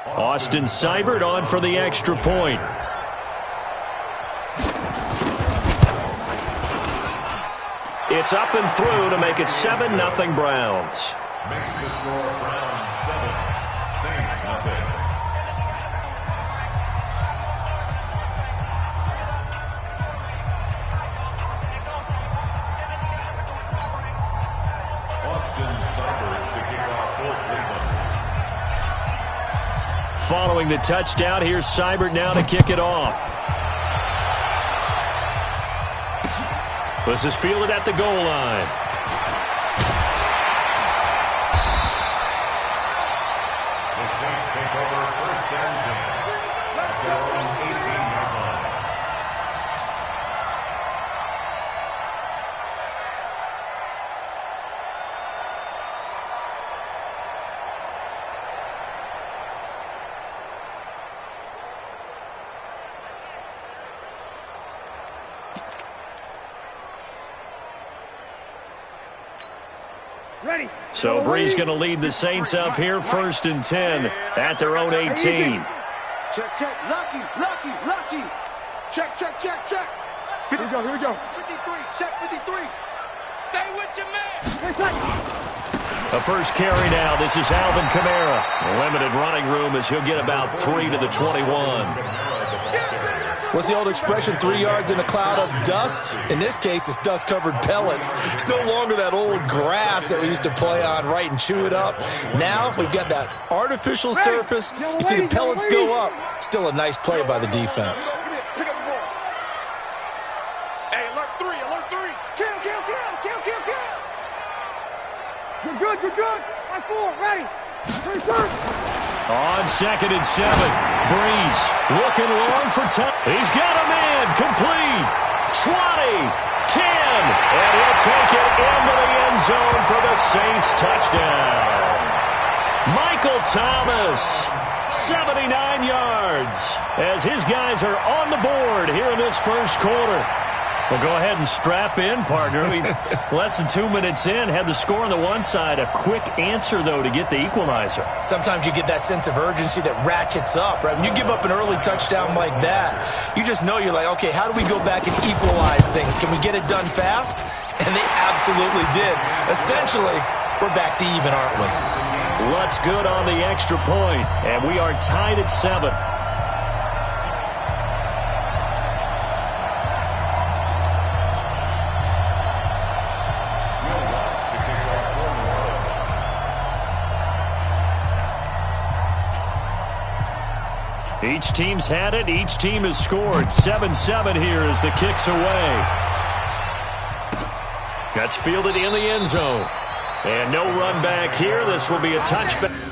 Austin Seibert on for the extra point. It's up and through to make it 7-0 Browns. Makes the score Browns 7, Saints nothing. Austin Seibert to kick off for Cleveland. Following the touchdown, here's Seibert now to kick it off. This is fielded at the goal line. The Saints take over 1st and 10. That's their own 18-yard line. So Bree's going to lead the Saints up here, 1st and 10 at their own 18. Check, check, lucky. Check. Here we go. 53, check 53. Stay with your man. The first carry now. This is Alvin Kamara. Limited running room as he'll get about 3 to the 21. What's the old expression, 3 yards in a cloud of dust? In this case, it's dust-covered pellets. It's no longer that old grass that we used to play on, right, and chew it up. Now we've got that artificial surface. You see the pellets go up. Still a nice play by the defense. Pick up the ball. Hey, alert 3. Kill. Good. Like 4, ready. Return. On 2nd and 7, Breeze looking long for time. He's got a man, complete, 20, 10, and he'll take it into the end zone for the Saints touchdown. Michael Thomas, 79 yards, as his guys are on the board here in this first quarter. Well, go ahead and strap in, partner. Less than 2 minutes in, had the score on the one side. A quick answer, though, to get the equalizer. Sometimes you get that sense of urgency that ratchets up, right? When you give up an early touchdown like that, you just know you're like, okay, how do we go back and equalize things? Can we get it done fast? And they absolutely did. Essentially, we're back to even, aren't we? Lutz good on the extra point, and we are tied at 7. Each team's had it. Each team has scored. 7-7 here as the kick's away. That's fielded in the end zone. And no run back here. This will be a touchback.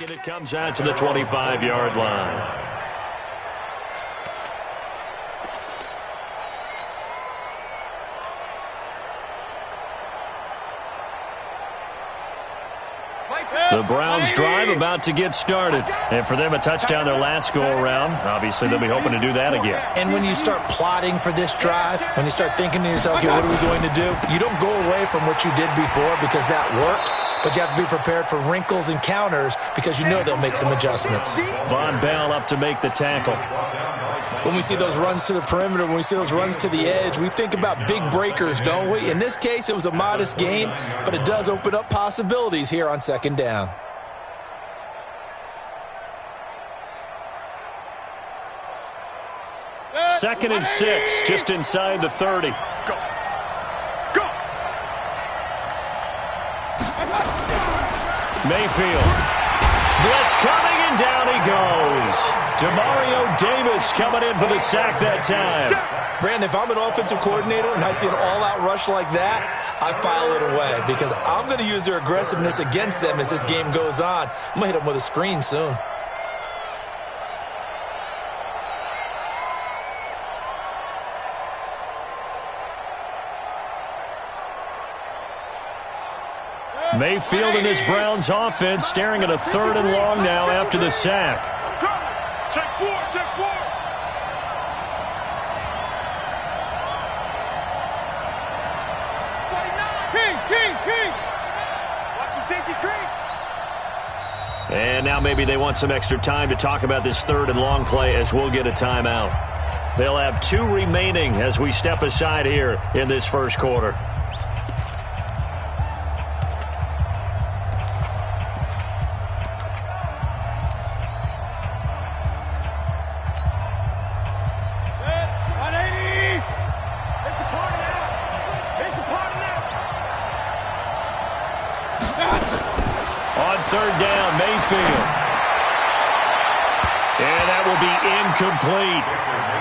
And it comes out to the 25-yard line. The Browns drive about to get started. And for them, a touchdown their last go-around. Obviously, they'll be hoping to do that again. And when you start plotting for this drive, when you start thinking to yourself, okay, what are we going to do? You don't go away from what you did before because that worked. But you have to be prepared for wrinkles and counters because you know they'll make some adjustments. Von Bell up to make the tackle. When we see those runs to the perimeter, when we see those runs to the edge, we think about big breakers, don't we? In this case, it was a modest gain, but it does open up possibilities here on 2nd down. Second and 6, just inside the 30. Mayfield. Blitz coming, and down he goes. Demario Davis coming in for the sack that time. Brandon, if I'm an offensive coordinator and I see an all-out rush like that, I file it away because I'm going to use their aggressiveness against them as this game goes on. I'm going to hit them with a screen soon. Mayfield and this Browns offense staring at a 3rd and long now after the sack. Check 4, check 4. King. Watch the safety creep. And now maybe they want some extra time to talk about this 3rd and long play as we'll get a timeout. They'll have 2 remaining as we step aside here in this first quarter. On 3rd down, Mayfield. And that will be incomplete.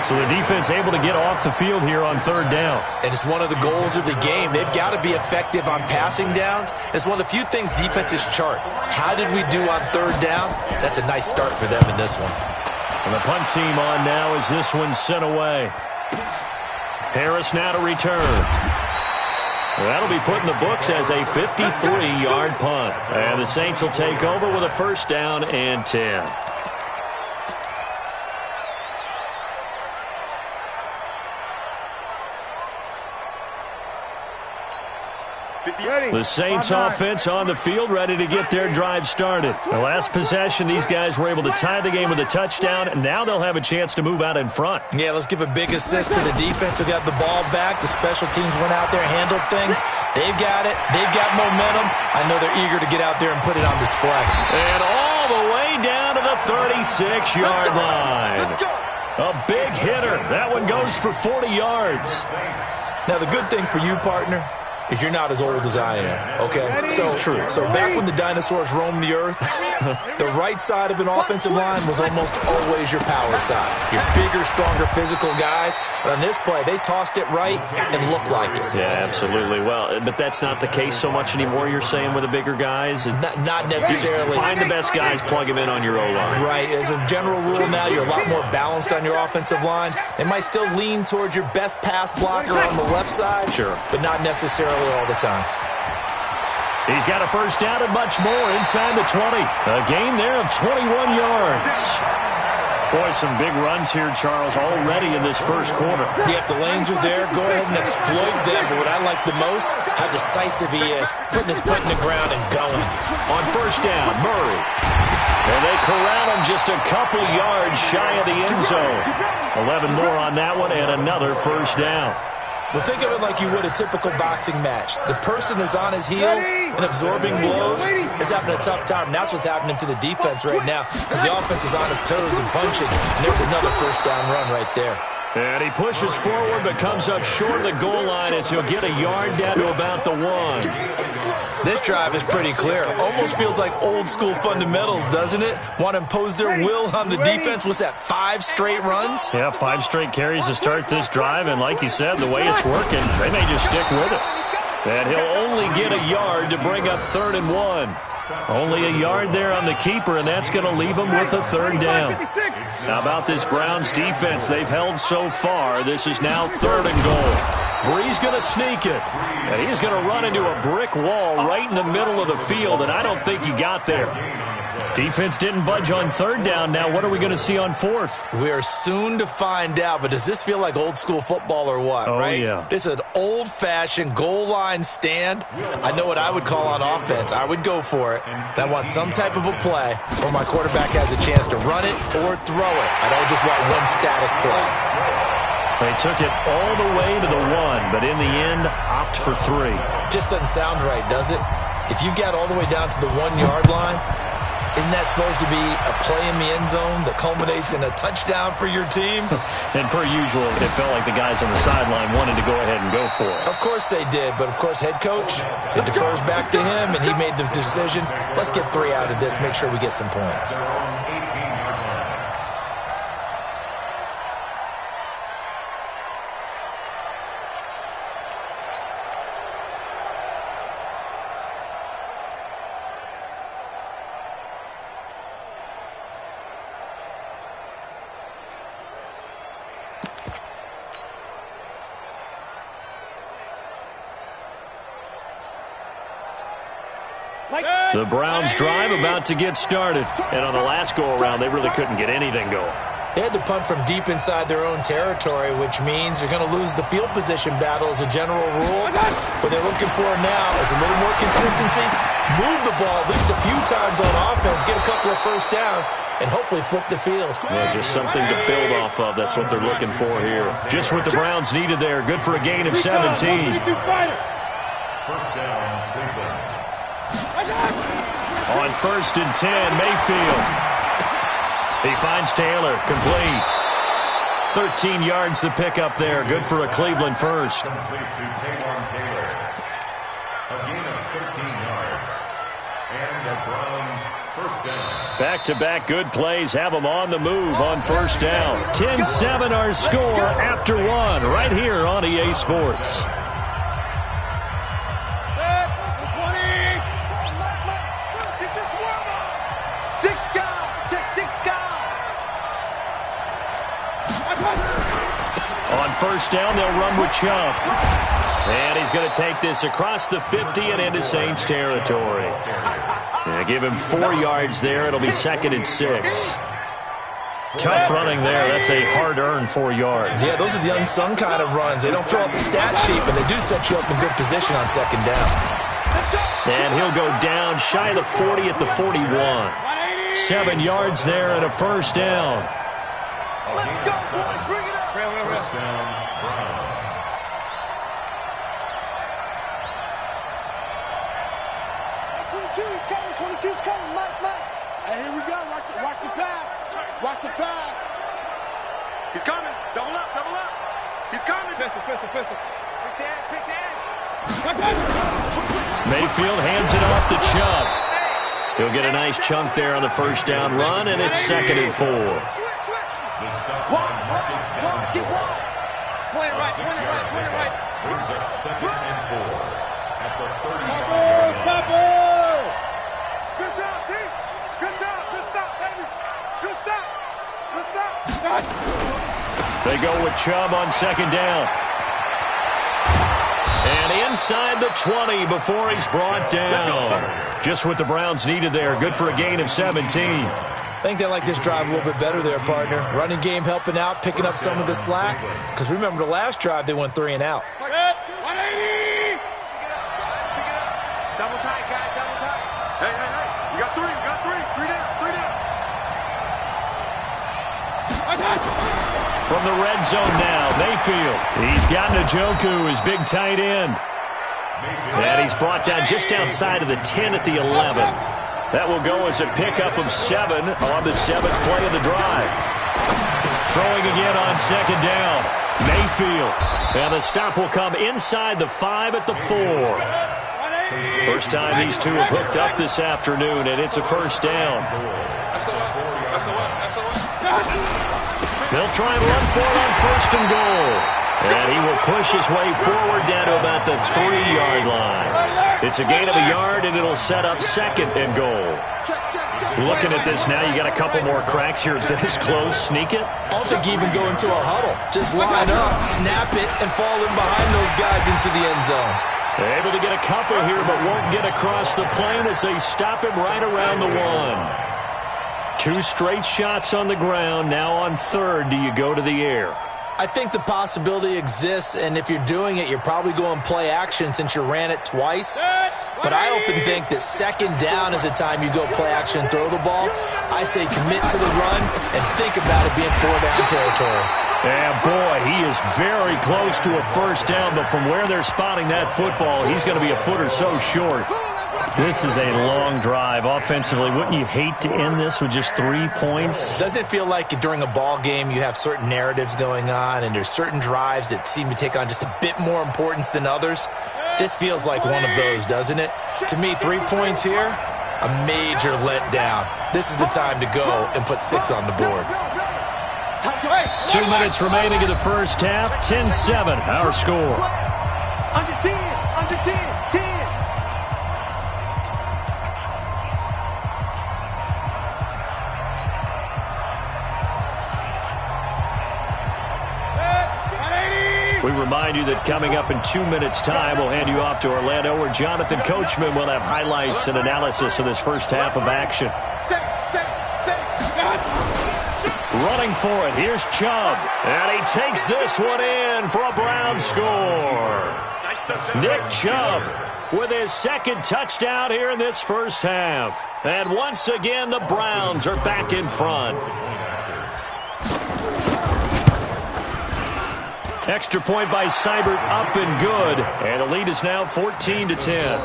So the defense able to get off the field here on 3rd down. And it's one of the goals of the game. They've got to be effective on passing downs. It's one of the few things defenses chart. How did we do on 3rd down? That's a nice start for them in this one. And the punt team on now as this one's sent away. Harris now to return. That'll be put in the books as a 53-yard punt. And the Saints will take over with a 1st down and 10. The Saints offense on the field ready to get their drive started. The last possession, these guys were able to tie the game with a touchdown, and now they'll have a chance to move out in front. Yeah, let's give a big assist to the defense who got the ball back. The special teams went out there, handled things. They've got it. They've got momentum. I know they're eager to get out there and put it on display. And all the way down to the 36-yard line. A big hitter. That one goes for 40 yards. Now, the good thing for you, partner, is you're not as old as I am, okay? So back when the dinosaurs roamed the earth, the right side of an offensive line was almost always your power side. Your bigger, stronger, physical guys. But on this play, they tossed it right and looked like it. Yeah, absolutely. Well, but that's not the case so much anymore, you're saying, with the bigger guys? Not necessarily. Find the best guys, plug them in on your O-line. Right. As a general rule now, you're a lot more balanced on your offensive line. They might still lean towards your best pass blocker on the left side, sure, but not necessarily all the time. He's got a 1st down and much more inside the 20. A gain there of 21 yards. Boy, some big runs here, Charles, already in this first quarter. Yeah, if the lanes are there, go ahead and exploit them. But what I like the most, how decisive he is, putting his foot in the ground and going. On 1st down, Murray. And they corral him just a couple yards shy of the end zone. 11 more on that one and another 1st down. Well, think of it like you would a typical boxing match. The person is on his heels and absorbing blows is having a tough time. And that's what's happening to the defense right now because the offense is on his toes and punching. And there's another 1st down run right there. And he pushes forward but comes up short of the goal line as he'll get a yard down to about the 1. This drive is pretty clear. Almost feels like old school fundamentals, doesn't it? Want to impose their will on the defense. What's that, 5 straight runs? Yeah, 5 straight carries to start this drive. And like you said, the way it's working, they may just stick with it. And he'll only get a yard to bring up 3rd and 1. Only a yard there on the keeper, and that's going to leave him with a 3rd down. How about this Browns defense they've held so far? This is now 3rd and goal. Bree's going to sneak it, and he's going to run into a brick wall right in the middle of the field, and I don't think he got there. Defense didn't budge on 3rd down. Now what are we going to see on 4th? We are soon to find out, but does this feel like old school football or what, right? Yeah. This is an old-fashioned goal line stand. I know what I would call on offense. I would go for it, and I want some type of a play where my quarterback has a chance to run it or throw it. I don't just want one static play. They took it all the way to the 1, but in the end, opt for 3. Just doesn't sound right, does it? If you got all the way down to the 1-yard line, isn't that supposed to be a play in the end zone that culminates in a touchdown for your team? And per usual, it felt like the guys on the sideline wanted to go ahead and go for it. Of course they did, but of course head coach, it defers back to him, and he made the decision, let's get 3 out of this, make sure we get some points. The Browns drive about to get started. And on the last go-around, they really couldn't get anything going. They had to punt from deep inside their own territory, which means they're going to lose the field position battle as a general rule. What they're looking for now is a little more consistency, move the ball at least a few times on offense, get a couple of first downs, and hopefully flip the field. Well, just something to build off of. That's what they're looking for here. Just what the Browns needed there. Good for a gain of 17. First down, Cleveland. On 1st and 10, Mayfield. He finds Taylor, complete. 13 yards to pick up there. Good for a Cleveland first. Complete to Taylor. A gain of 13 yards. And the Browns first down. Back-to-back good plays have them on the move on first down. 10-7 our score after one right here on EA Sports. On first down, they'll run with Chubb. And he's going to take this across the 50 and into Saints territory. Yeah, give him 4 yards there. It'll be 2nd and 6. Tough running there. That's a hard-earned 4 yards. Yeah, those are the unsung kind of runs. They don't fill out the stat sheet, but they do set you up in good position on 2nd down. And he'll go down shy of the 40 at the 41. 7 yards there and a first down. Let's go, boy. Bring it up. First down, Browns. 22's coming. 22's coming. Mike. Hey, here we go. Watch the pass. Watch the pass. He's coming. Double up. He's coming. Pistol. Pick the edge. Mayfield hands it off to Chubb. He'll get a nice chunk there on the first down run, and it's 2nd and 4. The stop on Marcus Davenport. Point right. Brings up 2nd and 4 at the 30-yard line. Good job, D. Good job. Good stop, baby. Good stop. They go with Chubb on 2nd down. And inside the 20 before he's brought down. Just what the Browns needed there. Good for a gain of 17. I think they like this drive a little bit better there, partner. Running game helping out, picking up some of the slack. Because remember, the last drive, they went 3 and out. 180. Pick it up. Double tight, guys. Double tight. Hey. You got 3. You got 3. 3 down. From the red zone now, Mayfield. He's got Njoku, his big tight end. And he's brought down just outside of the 10 at the 11. That will go as a pickup of 7 on the 7th play of the drive. Throwing again on 2nd down. Mayfield. And the stop will come inside the 5 at the 4. First time these two have hooked up this afternoon, and it's a first down. They'll try and run for it on 1st and goal. And he will push his way forward down to about the 3-yard line. It's a gain of a yard, and it'll set up 2nd and goal. Looking at this now, you got a couple more cracks here this close. Sneak it? I don't think you even go into a huddle. Just line up, snap it, and fall in behind those guys into the end zone. Able to get a couple here, but won't get across the plane as they stop him right around the 1. 2 straight shots on the ground. Now on 3rd, do you go to the air? I think the possibility exists, and if you're doing it, you're probably going play action since you ran it twice. But I often think that 2nd down is the time you go play action and throw the ball. I say commit to the run and think about it being 4-down territory. Yeah, boy, he is very close to a first down, but from where they're spotting that football, he's going to be a foot or so short. This is a long drive offensively. Wouldn't you hate to end this with just 3 points? Doesn't it feel like during a ball game you have certain narratives going on and there's certain drives that seem to take on just a bit more importance than others? This feels like one of those, doesn't it? To me, 3 points here, a major letdown. This is the time to go and put 6 on the board. 2 minutes remaining in the first half. 10-7, our score. Under 10. 10. We remind you that coming up in 2 minutes' time, we'll hand you off to Orlando, where Jonathan Coachman will have highlights and analysis of this first half of action. Running for it, here's Chubb. And he takes this one in for a Browns score. Nick Chubb with his second touchdown here in this first half. And once again, the Browns are back in front. Extra point by Seibert, up and good. And the lead is now 14-10.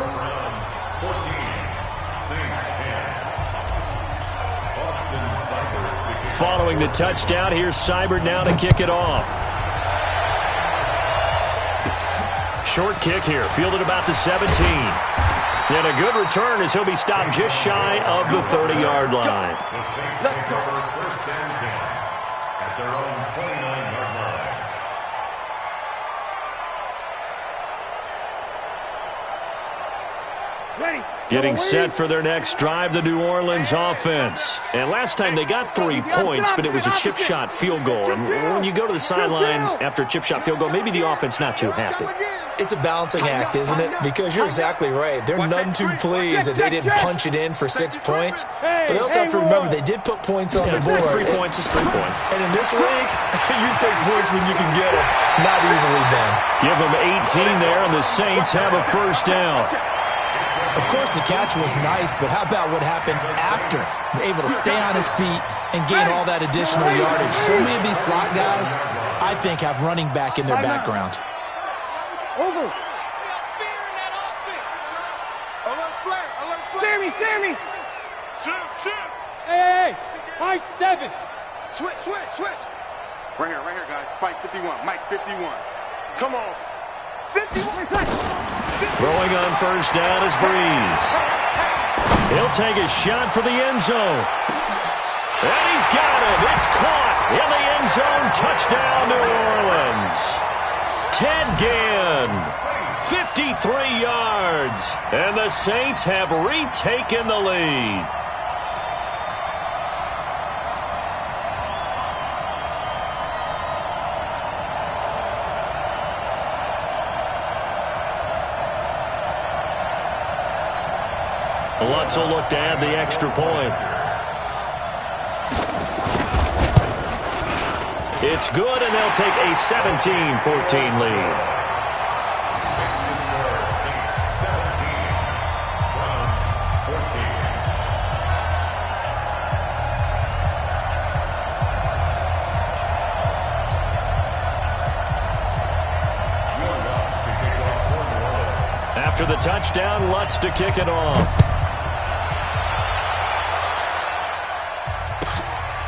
Following the touchdown, here's Seibert now to kick it off. Short kick here, fielded about the 17. And a good return as he'll be stopped just shy of the 30-yard line. The Saints take over first and 10 at their own 29-yard line. Getting set for their next drive, the New Orleans offense. And last time they got 3 points, but it was a chip shot field goal. And when you go to the sideline after a chip shot field goal, maybe the offense not too happy. It's a balancing act, isn't it? Because you're exactly right. They're none too pleased that they didn't punch it in for 6 points. But they also have to remember they did put points on the board. 3 points is 3 points. And in this league, you take points when you can get them. Not easily done. Give them 18 there, and the Saints have a first down. Of course, the catch was nice, but how about what happened after? Able to stay on his feet and gain all that additional yardage. So many of these slot guys, I think, have running back in their background. Over. Sammy. Shoot. Hey, high 7. Switch. Right here, guys. Fight 51. Mike 51. Come on. 51. Throwing on first down is Breeze. He'll take a shot for the end zone. And he's got it. It's caught in the end zone. Touchdown, New Orleans. Ted Ginn, 53 yards. And the Saints have retaken the lead. Lutz will look to add the extra point. It's good, and they'll take a 17-14 lead. After the touchdown, Lutz to kick it off.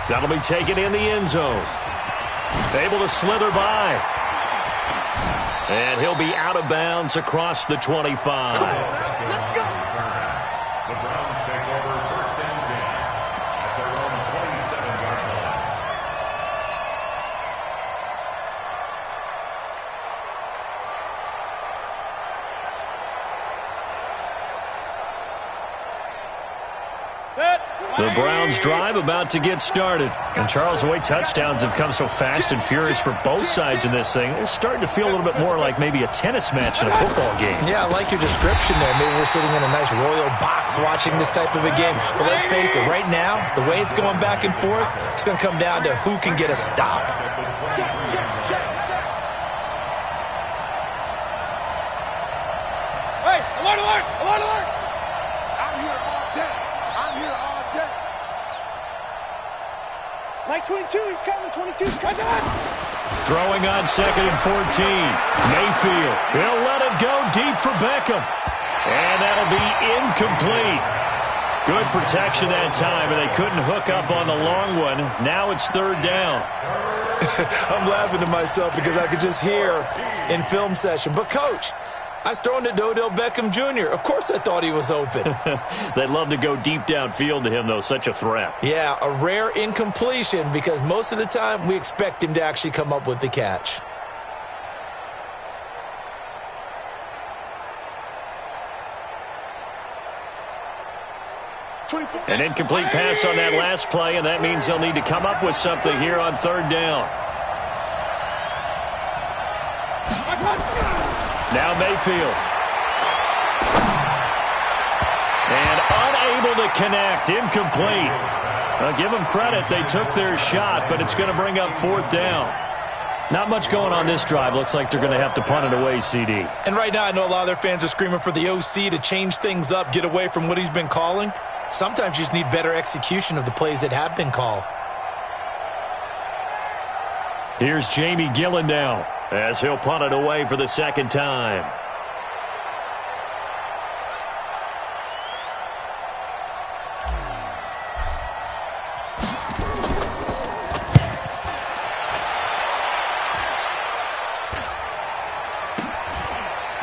That'll be taken in the end zone. Able to slither by. And he'll be out of bounds across the 25. Let's go. The Browns take over first and 10 at their own 27-yard line. The Browns drive about to get started. And Charles, the way touchdowns have come so fast and furious for both sides in this thing, it's starting to feel a little bit more like maybe a tennis match in a football game. Yeah, I like your description there. Maybe we're sitting in a nice royal box watching this type of a game. But let's face it, right now, the way it's going back and forth, it's going to come down to who can get a stop. Hey, alert! I'm here all day. Like 22, he's coming. 22's coming. Throwing on 2nd and 14. Mayfield. He'll let it go deep for Beckham. And that'll be incomplete. Good protection that time, and they couldn't hook up on the long one. Now it's 3rd down. I'm laughing to myself because I could just hear in film session. But, Coach, I was throwing to Odell Beckham Jr. Of course I thought he was open. They'd love to go deep downfield to him, though. Such a threat. Yeah, a rare incompletion because most of the time we expect him to actually come up with the catch. An incomplete pass on that last play, and that means they'll need to come up with something here on 3rd down. Now Mayfield. And unable to connect. Incomplete. I'll give them credit. They took their shot, but it's going to bring up fourth down. Not much going on this drive. Looks like they're going to have to punt it away, CD. And right now, I know a lot of their fans are screaming for the OC to change things up, get away from what he's been calling. Sometimes you just need better execution of the plays that have been called. Here's Jamie Gillen now, as he'll punt it away for the second time.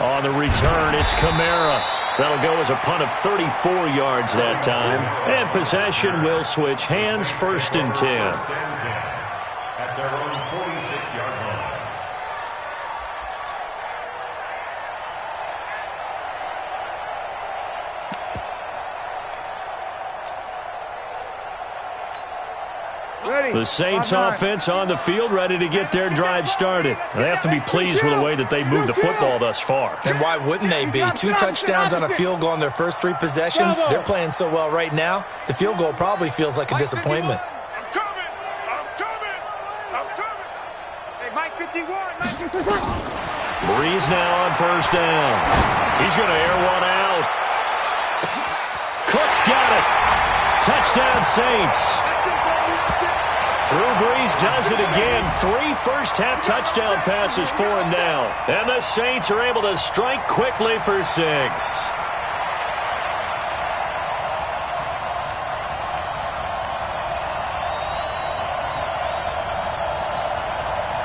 On the return, it's Kamara. That'll go as a punt of 34 yards that time. And possession will switch hands, 1st and 10. At their own 46-yard line. The Saints offense on the field, ready to get their drive started. They have to be pleased with the way that they've moved the football thus far. And why wouldn't they be? 2 touchdowns on a field goal in their first 3 possessions. They're playing so well right now, the field goal probably feels like a disappointment. I'm coming. Hey, Mike 51. Breeze now on 1st down. He's going to air one out. Cook's got it. Touchdown, Saints. Drew Brees does it again. 3 first-half touchdown passes for him now. And the Saints are able to strike quickly for 6.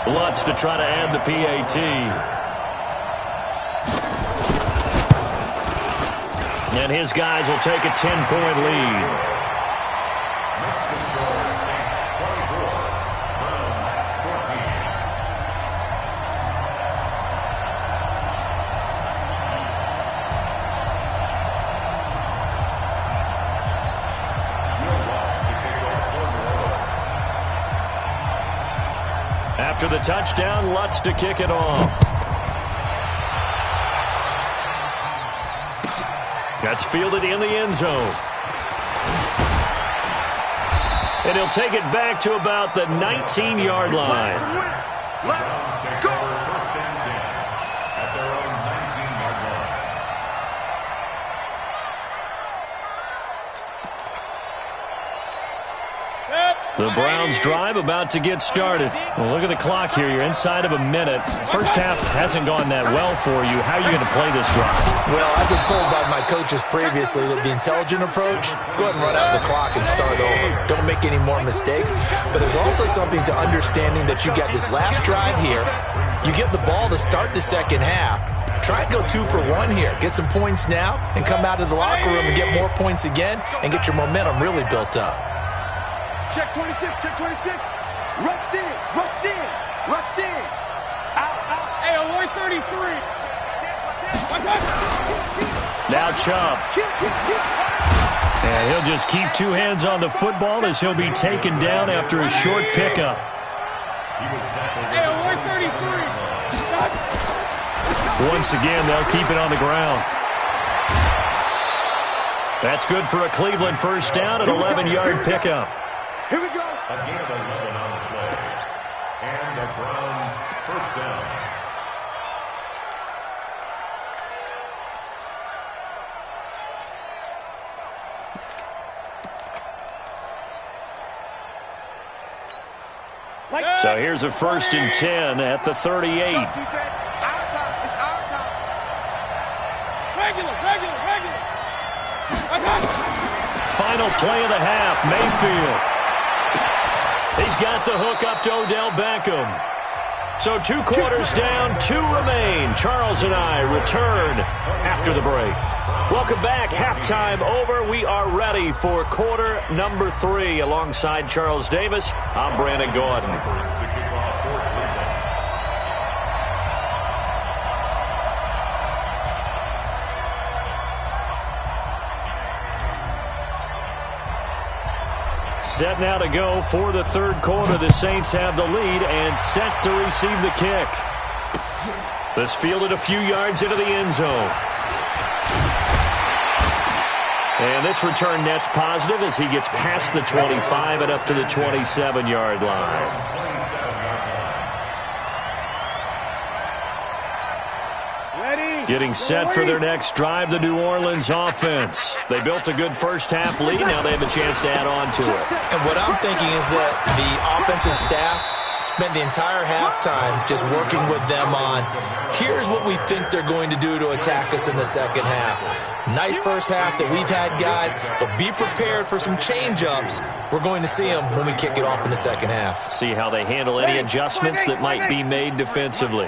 Lutz to try to add the PAT. And his guys will take a 10-point lead. After the touchdown, Lutz to kick it off. That's fielded in the end zone. And he'll take it back to about the 19-yard line. Let's go. 1st and 10 at their own 19-yard line. The Browns drive about to get started. Well, look at the clock here. You're inside of a minute. First half hasn't gone that well for you. How are you going to play this drive? Well, I've been told by my coaches previously that the intelligent approach, go ahead and run out the clock and start over. Don't make any more mistakes. But there's also something to understanding that you got this last drive here. You get the ball to start the second half. Try and go 2 for 1 here. Get some points now and come out of the locker room and get more points again and get your momentum really built up. Check 26, check 26. Rush in. Out. Hey, alert 33. Now Chubb. And he'll just keep 2 hands on the football as he'll be taken down after a short pickup. Hey, alert 33. Once again, they'll keep it on the ground. That's good for a Cleveland first down, an 11-yard pickup. Here we go. Again, 11 on the play. And the Browns first down. So here's a 1st and 10 at the 38. Defense, our time. It's our time. Regular. Final play of the half, Mayfield. He's got the hook up to Odell Beckham. So 2 quarters down, 2 remain. Charles and I return after the break. Welcome back. Halftime over. We are ready for quarter number 3. Alongside Charles Davis, I'm Brandon Gordon. Set now to go for the 3rd quarter. The Saints have the lead and set to receive the kick. This fielded a few yards into the end zone. And this return net's positive as he gets past the 25 and up to the 27-yard line. Getting set for their next drive, the New Orleans offense. They built a good first-half lead. Now they have a chance to add on to it. And what I'm thinking is that the offensive staff spent the entire halftime just working with them on, here's what we think they're going to do to attack us in the second half. Nice first half that we've had, guys, but be prepared for some change-ups. We're going to see them when we kick it off in the second half. See how they handle any adjustments that might be made defensively.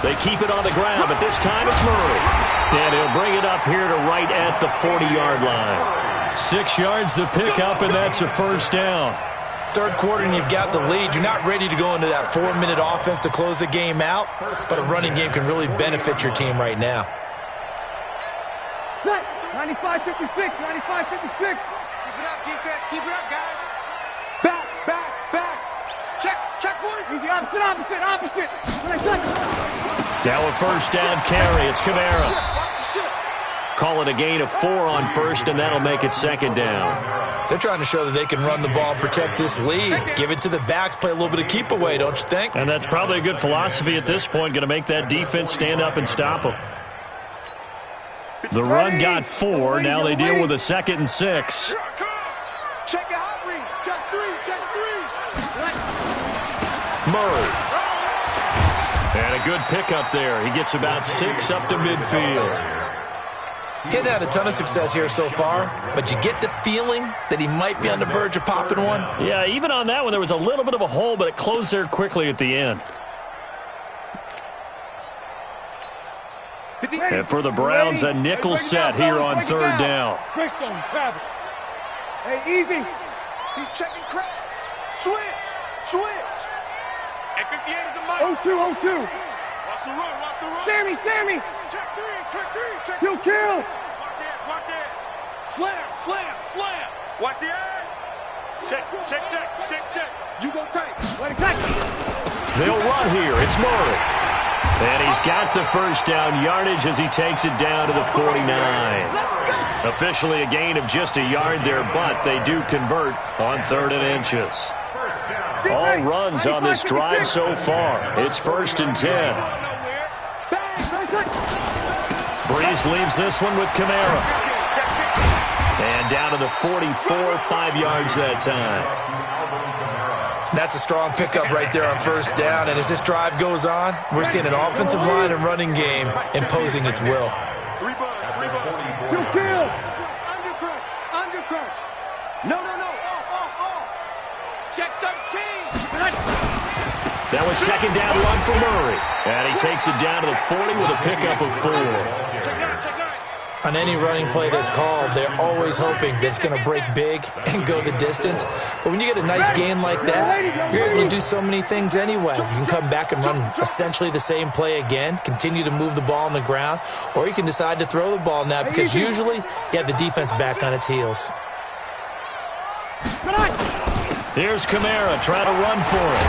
They keep it on the ground, but this time it's Murray. And he'll bring it up here to right at the 40-yard line. 6 yards the pickup, and that's a first down. Third quarter and you've got the lead. You're not ready to go into that 4-minute offense to close the game out, but a running game can really benefit your team right now. 95-56, 95-56. Keep it up, defense. Keep it up, guys. Back. Check for it. Easy, opposite. Now a first down carry. It's Kamara. Call it a gain of 4 on first, and that'll make it second down. They're trying to show that they can run the ball and protect this lead. Give it to the backs, play a little bit of keep away, don't you think? And that's probably a good philosophy at this point, going to make that defense stand up and stop them. The run got 4. Now they deal with a 2nd and 6. Check the hot read. Check 3. Murray. And a good pickup there. He gets about 6 up to midfield. He hadn't had a ton of success here so far, but you get the feeling that he might be on the verge of popping one. Yeah, even on that one, there was a little bit of a hole, but it closed there quickly at the end. And for the Browns, a nickel set here on third down. Greystone, Travis. Hey, easy. He's checking crap. Switch. And 58 is a mic. 0-2. Watch the run. Sammy. Check 3. Kill. Watch it. Slam. Watch the edge. Check. You go tight. Let it cut. They'll run here. It's Murray. And he's got the first down yardage as he takes it down to the 49. Officially a gain of just a yard there, but they do convert on 3rd and inches. All runs on this drive so far. It's 1st and 10. Breeze leaves this one with Kamara. And down to the 44, 5 yards that time. That's a strong pickup right there on first down, and as this drive goes on, we're seeing an offensive line and running game imposing its will. Kill. Undercrush. No. Check 13. That was second down run for Murray. And he takes it down to the 40 with a pickup of 4. Check 9. On any running play that's called, they're always hoping that it's going to break big and go the distance. But when you get a nice gain like that, you're able to do so many things anyway. You can come back and run essentially the same play again, continue to move the ball on the ground, or you can decide to throw the ball now because usually you have the defense back on its heels. Here's Kamara trying to run for it.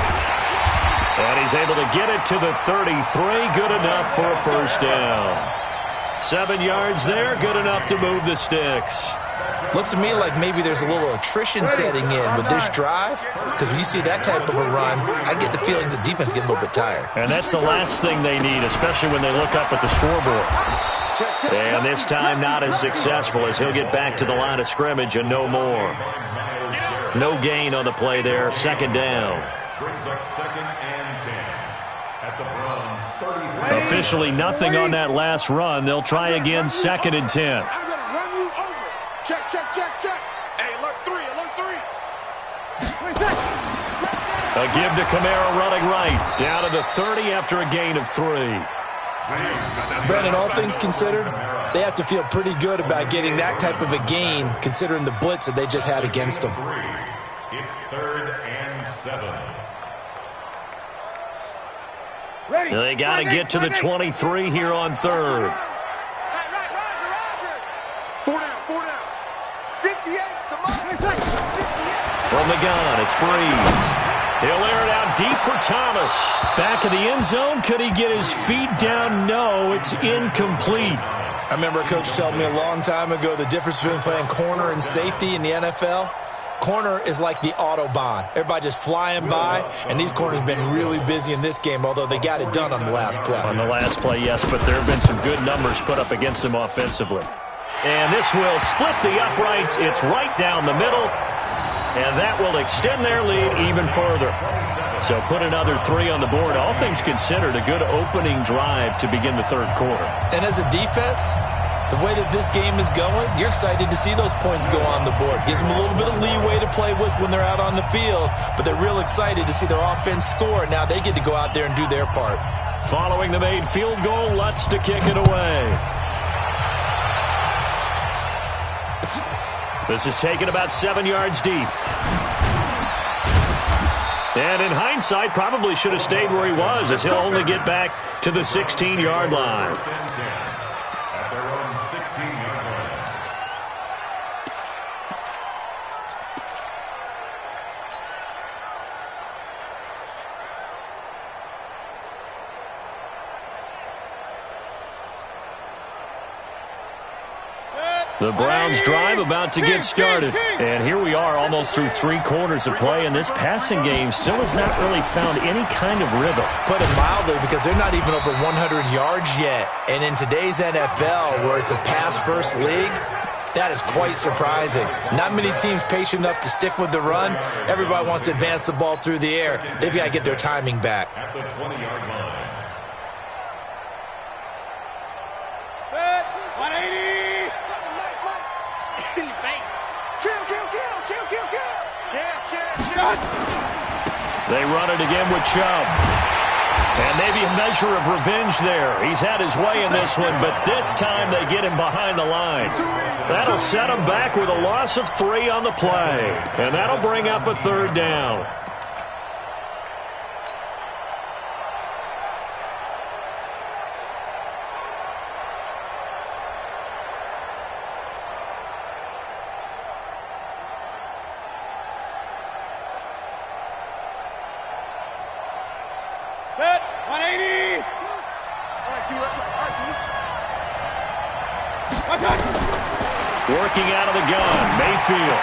And he's able to get it to the 33. Good enough for a first down. 7 yards there. Good enough to move the sticks. Looks to me like maybe there's a little attrition setting in with this drive, because when you see that type of a run, I get the feeling the defense getting a little bit tired. And that's the last thing they need, especially when they look up at the scoreboard. And this time not as successful as he'll get back to the line of scrimmage and no more. No gain on the play there. Second down. Brings up 2nd and 10 at the Browns 30. Officially nothing on that last run. They'll try again 2nd and 10. I'm going to run you over. Check. Hey, alert 3. A give to Kamara running right. Down to the 30 after a gain of 3. Brandon, all things considered, they have to feel pretty good about getting that type of a gain, considering the blitz that they just had against them. It's 3rd and 7. They got to get to the 23 here on 3rd. Four down. From the gun, it's Breeze. He'll air it out deep for Thomas. Back in the end zone. Could he get his feet down? No, it's incomplete. I remember a coach telling me a long time ago the difference between playing corner and safety in the NFL. Corner is like the Autobahn. Everybody just flying by, and these corners have been really busy in this game, although they got it done on the last play. On the last play, yes, but there have been some good numbers put up against them offensively. And this will split the uprights. It's right down the middle, and that will extend their lead even further. So put another 3 on the board. All things considered, a good opening drive to begin the third quarter. And as a defense, the way that this game is going, you're excited to see those points go on the board. Gives them a little bit of leeway to play with when they're out on the field, but they're real excited to see their offense score. Now they get to go out there and do their part. Following the made field goal, Lutz to kick it away. This is taken about 7 yards deep. And in hindsight, probably should have stayed where he was, as he'll only get back to the 16-yard line. At their own 16-yard line. The Browns drive about to get started. And here we are almost through 3 quarters of play, and this passing game still has not really found any kind of rhythm. Put it mildly, because they're not even over 100 yards yet. And in today's NFL, where it's a pass-first league, that is quite surprising. Not many teams patient enough to stick with the run. Everybody wants to advance the ball through the air. They've got to get their timing back. At the 20-yard line. 180. They run it again with Chubb. And maybe a measure of revenge there. He's had his way in this one, but this time they get him behind the line. That'll set him back with a loss of 3 on the play. And that'll bring up a 3rd down. Set. 180. Working out of the gun, Mayfield.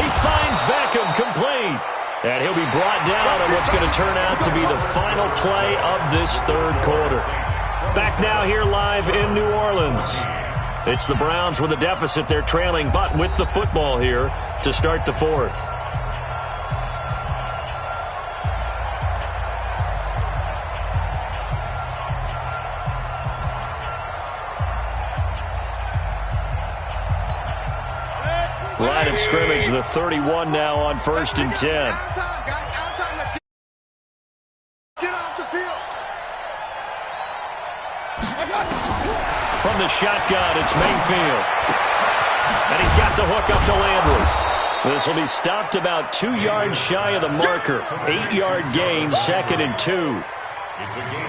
He finds Beckham complete. And he'll be brought down on what's going to turn out to be the final play of this third quarter. Back now here live in New Orleans. It's the Browns with a deficit. They're trailing, but with the football here to start the fourth. Line of scrimmage, the 31 now on 1st and 10. Out of time, guys. Out of time. Let's get off the field. From the shotgun, it's Mayfield. And he's got the hook up to Landry. This will be stopped about 2 yards shy of the marker. 8-yard gain, 2nd and 2.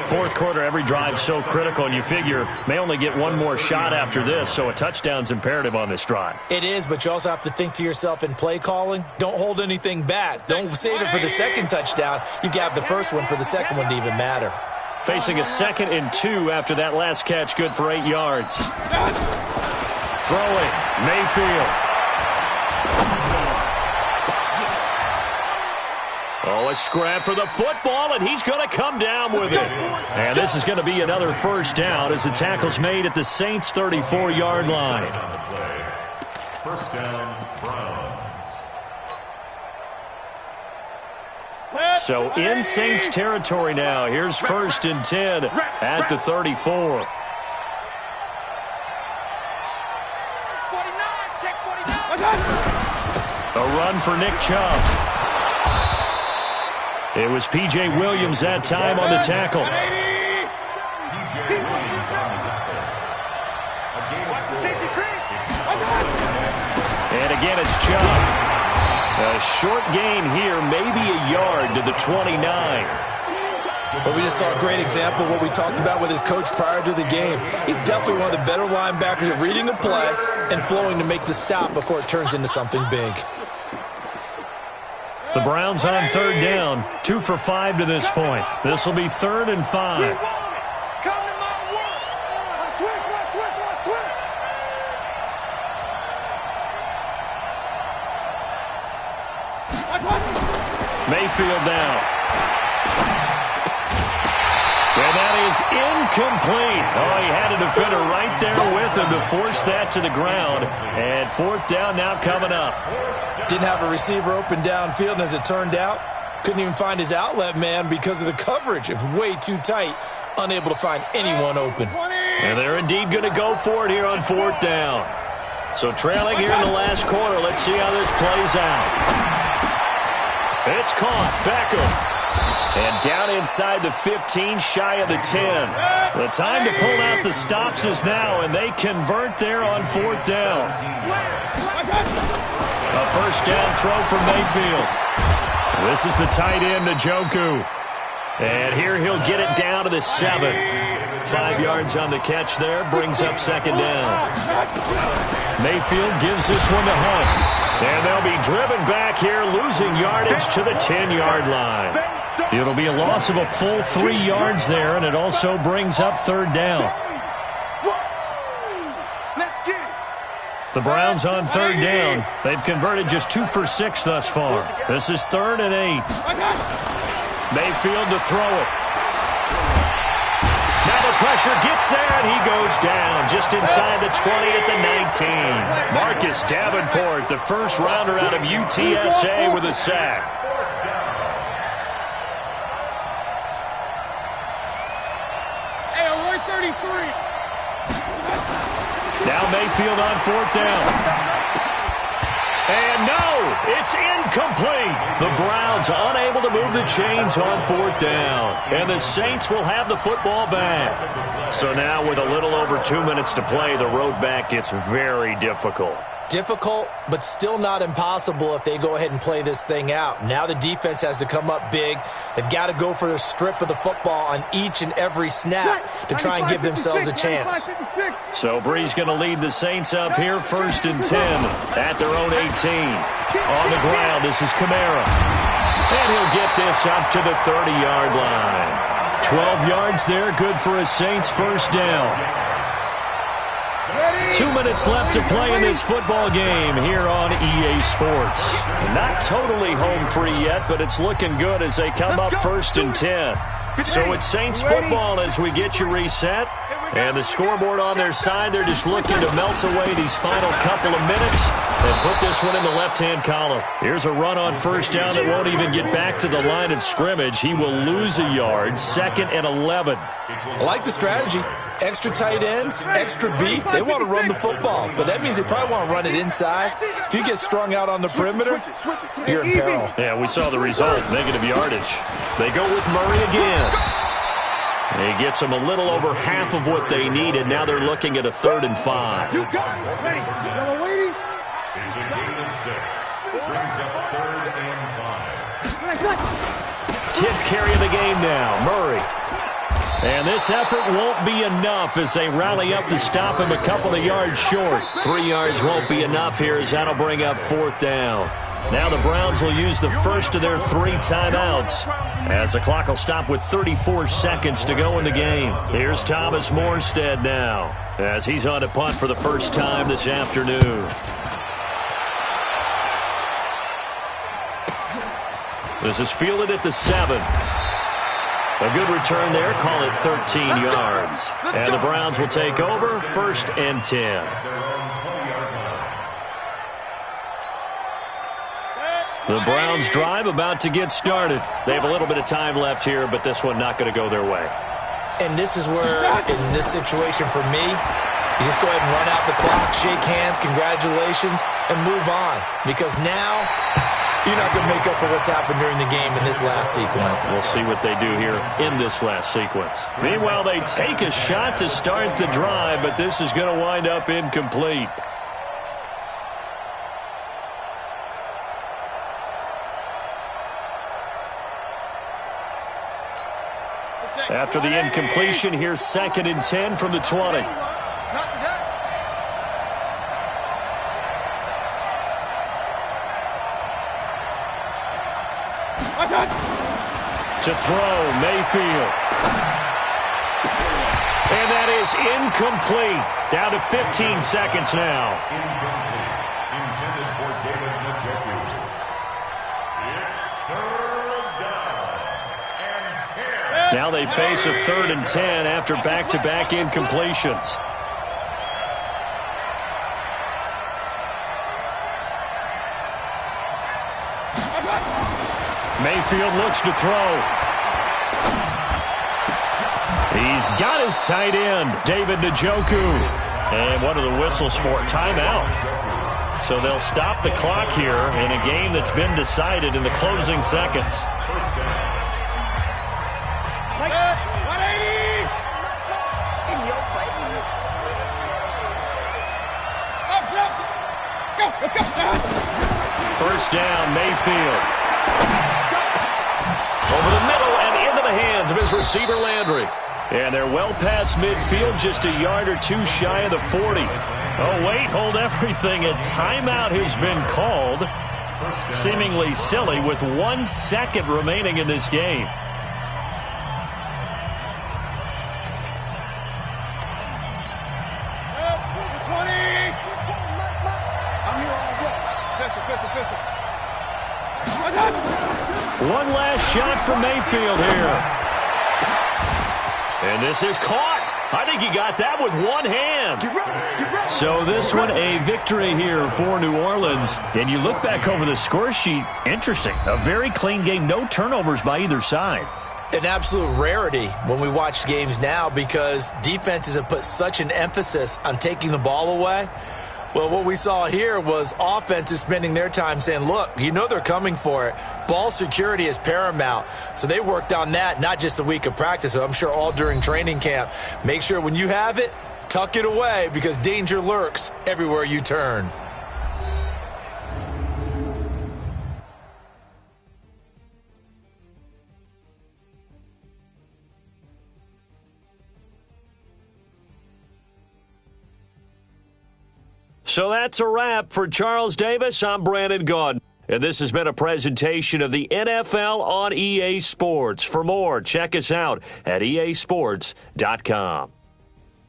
Fourth quarter, every drive so critical, and you figure may only get one more shot after this, so a touchdown's imperative on this drive. It is, but you also have to think to yourself in play calling, don't hold anything back. Don't save it for the second touchdown. You got to have the first one for the second one to even matter. Facing a 2nd and 2 after that last catch, good for 8 yards. Throwing, Mayfield. Oh, a scrap for the football, and he's going to come down with it. And this is going to be another 1st down as the tackle's made at the Saints' 34-yard line. 1st down, Browns. So in Saints territory now. Here's 1st and 10 at the 34. 49. Check 49. A run for Nick Chubb. It was P.J. Williams that time on the tackle. P.J. Williams on the tackle. Watch the safety creep. And again, it's Chubb. A short gain here, maybe a yard to the 29. But we just saw a great example of what we talked about with his coach prior to the game. He's definitely one of the better linebackers at reading a play and flowing to make the stop before it turns into something big. The Browns on third down, 2 for 5 to this point. This will be 3rd and 5. Mayfield down. And that is incomplete. Oh, he had a defender right there with him to force that to the ground. And 4th down now coming up. Didn't have a receiver open downfield, and as it turned out, couldn't even find his outlet man because of the coverage. It was way too tight, unable to find anyone open. And they're indeed going to go for it here on 4th down. So trailing here in the last quarter, let's see how this plays out. It's caught. Beckham. And down inside the 15, shy of the 10. The time to pull out the stops is now, and they convert there on 4th down. A 1st down throw from Mayfield. This is the tight end, Njoku. And here he'll get it down to the 7. 5 yards on the catch there, brings up 2nd down. Mayfield gives this one to Hunt. And they'll be driven back here, losing yardage to the 10-yard line. It'll be a loss of a full 3 yards there, and it also brings up 3rd down. The Browns on 3rd down. They've converted just 2 for 6 thus far. This is 3rd and 8. Mayfield to throw it. Now the pressure gets there, and he goes down just inside the 20 at the 19. Marcus Davenport, the first rounder out of UTSA, with a sack. Hey, 133. Now Mayfield on 4th down. And no, it's incomplete. The Browns unable to move the chains on 4th down. And the Saints will have the football back. So now with a little over 2 minutes to play, the road back gets very difficult. Difficult, but still not impossible if they go ahead and play this thing out. Now the defense has to come up big. They've got to go for the strip of the football on each and every snap to try and give themselves a chance. So Bree's going to lead the Saints up here, 1st and 10 at their own 18. On the ground, this is Kamara. And he'll get this up to the 30-yard line. 12 yards there, good for a Saints 1st down. 2 minutes left to play in this football game here on EA Sports. Not totally home free yet, but it's looking good as they come up 1st and 10. So it's Saints football as we get you reset. And the scoreboard on their side, they're just looking to melt away these final couple of minutes and put this one in the left-hand column. Here's a run on 1st down that won't even get back to the line of scrimmage. He will lose a yard, 2nd and 11. I like the strategy. Extra tight ends, extra beef. They want to run the football, but that means they probably want to run it inside. If you get strung out on the perimeter, you're in peril. Yeah, we saw the result, negative yardage. They go with Murray again. He gets them a little over half of what they needed. Now they're looking at a 3rd and 5. You got it. Ready. Yellow lady. It's a gain of 6. Brings up 3rd and 5. 10th carry of the game now, Murray. And this effort won't be enough as they rally up to stop him a couple of yards short. 3 yards won't be enough here as that'll bring up 4th down. Now the Browns will use the first of their 3 timeouts as the clock will stop with 34 seconds to go in the game. Here's Thomas Morstead now as he's on a punt for the first time this afternoon. This is fielded at the 7. A good return there, call it 13 yards. And the Browns will take over, 1st and 10. The Browns drive about to get started. They have a little bit of time left here, but this one not going to go their way. And this is where, in this situation for me, you just go ahead and run out the clock, shake hands, congratulations, and move on. Because now, you're not going to make up for what's happened during the game in this last sequence. We'll see what they do here in this last sequence. Meanwhile, they take a shot to start the drive, but this is going to wind up incomplete. After the incompletion, here's 2nd and 10 from the 20. To throw, Mayfield. And that is incomplete. Down to 15 seconds now. Incomplete. Intended for David Njoku. It's third down and 10. Now they face a 3rd and 10 after back-to-back incompletions. Mayfield looks to throw. He's got his tight end, David Njoku. And what are the whistles for? Timeout. So they'll stop the clock here in a game that's been decided in the closing seconds. First down. 180. In your face. Up. Go. Let's go. First down, Mayfield. Over the middle and into the hands of his receiver, Landry. And they're well past midfield, just a yard or two shy of the 40. Oh, wait, hold everything. A timeout has been called. Seemingly silly with 1 second remaining in this game. One last shot for Mayfield here. And this is caught. I think he got that with one hand. So this one a victory here for New Orleans. And you look back over the score sheet, interesting. A very clean game, no turnovers by either side. An absolute rarity when we watch games now because defenses have put such an emphasis on taking the ball away. Well, what we saw here was offenses spending their time saying, look, you know they're coming for it. Ball security is paramount. So they worked on that, not just a week of practice, but I'm sure all during training camp. Make sure when you have it, tuck it away because danger lurks everywhere you turn. So that's a wrap for Charles Davis. I'm Brandon Gaudin. And this has been a presentation of the NFL on EA Sports. For more, check us out at easports.com.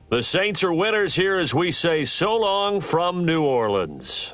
The Saints are winners here as we say so long from New Orleans.